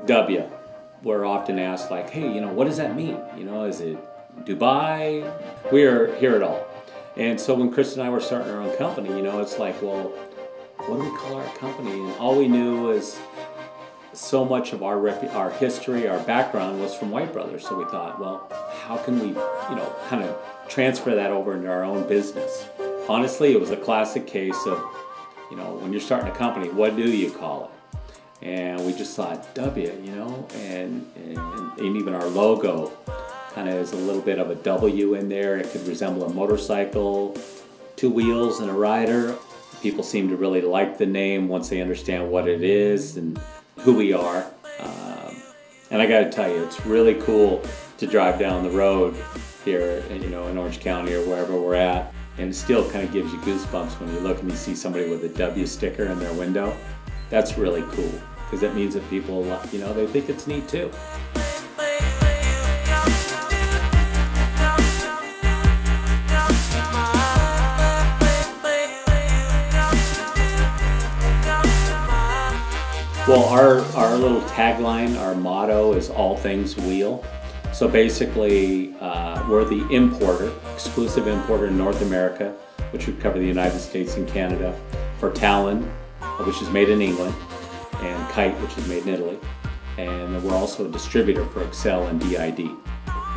Dubya. We're often asked like, hey, what does that mean? Is it Dubai? We hear it all. And so when Chris and I were starting our own company, it's like, well, what do we call our company? And all we knew was so much of our history, our background was from White Brothers. So we thought, well, how can we, kind of transfer that over into our own business? Honestly, it was a classic case of, when you're starting a company, what do you call it? And we just thought Dubya, and even our logo kind of is a little bit of a W in there. It could resemble a motorcycle, two wheels and a rider. People seem to really like the name once they understand what it is and who we are. And I got to tell you, it's really cool to drive down the road here, in Orange County or wherever we're at. And it still kind of gives you goosebumps when you look and you see somebody with a W sticker in their window. That's really cool, because it means that people, they think it's neat too. Well, our little tagline, our motto is all things wheel. So basically, we're the importer, exclusive importer in North America, which would cover the United States and Canada, for Talon, which is made in England, and Kite, which is made in Italy. And we're also a distributor for Excel and DID.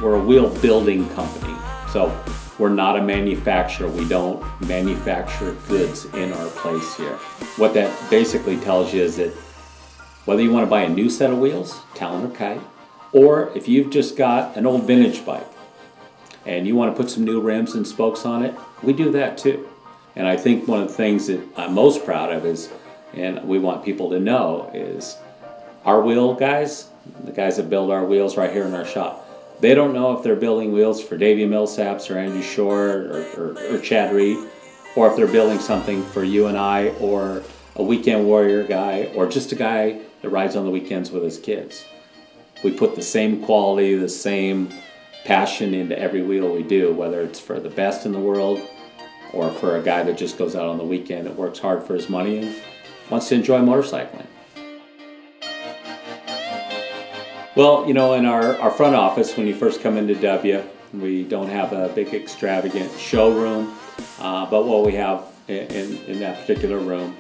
We're a wheel building company, so we're not a manufacturer. We don't manufacture goods in our place here. What that basically tells you is that whether you want to buy a new set of wheels, Talon or Kite, or if you've just got an old vintage bike and you want to put some new rims and spokes on it, we do that too. And I think one of the things that I'm most proud of is, and we want people to know, is our wheel guys, the guys that build our wheels right here in our shop, they don't know if they're building wheels for Davey Millsaps or Andrew Shore or Chad Reed, or if they're building something for you and I, or a weekend warrior guy, or just a guy that rides on the weekends with his kids. We put the same quality, the same passion into every wheel we do, whether it's for the best in the world or for a guy that just goes out on the weekend and works hard for his money and wants to enjoy motorcycling. Well, in our front office, when you first come into Dubya, we don't have a big extravagant showroom, but what we have in that particular room,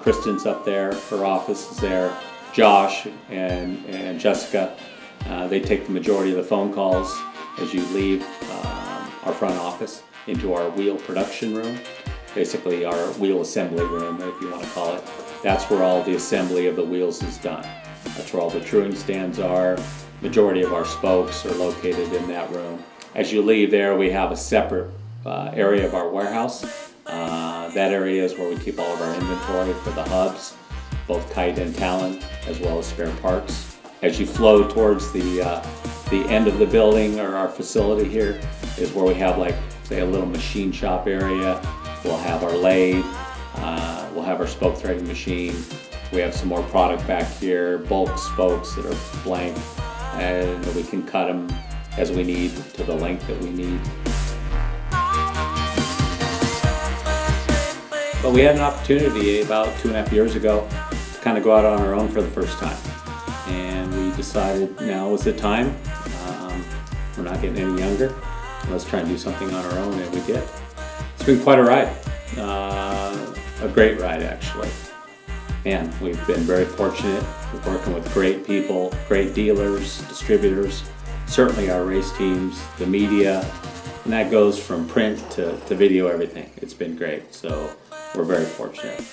Kristen's up there, her office is there, Josh and Jessica, they take the majority of the phone calls as you leave our front office into our wheel production room, basically our wheel assembly room, if you want to call it. That's where all the assembly of the wheels is done. That's where all the truing stands are. Majority of our spokes are located in that room. As you leave there, we have a separate area of our warehouse. That area is where we keep all of our inventory for the hubs, both Kite and Talon, as well as spare parts. As you flow towards the end of the building, or our facility here, is where we have, like, say, a little machine shop area. We'll have our lathe, we'll have our spoke threading machine. We have some more product back here, bulk spokes that are blank, and we can cut them as we need to the length that we need. But we had an opportunity about 2.5 years ago to kind of go out on our own for the first time. And we decided now was the time. We're not getting any younger. Let's try and do something on our own, and we did. It's been quite a ride. A great ride, actually. And we've been very fortunate. We're working with great people, great dealers, distributors, certainly our race teams, the media, and that goes from print to video, everything. It's been great, so we're very fortunate.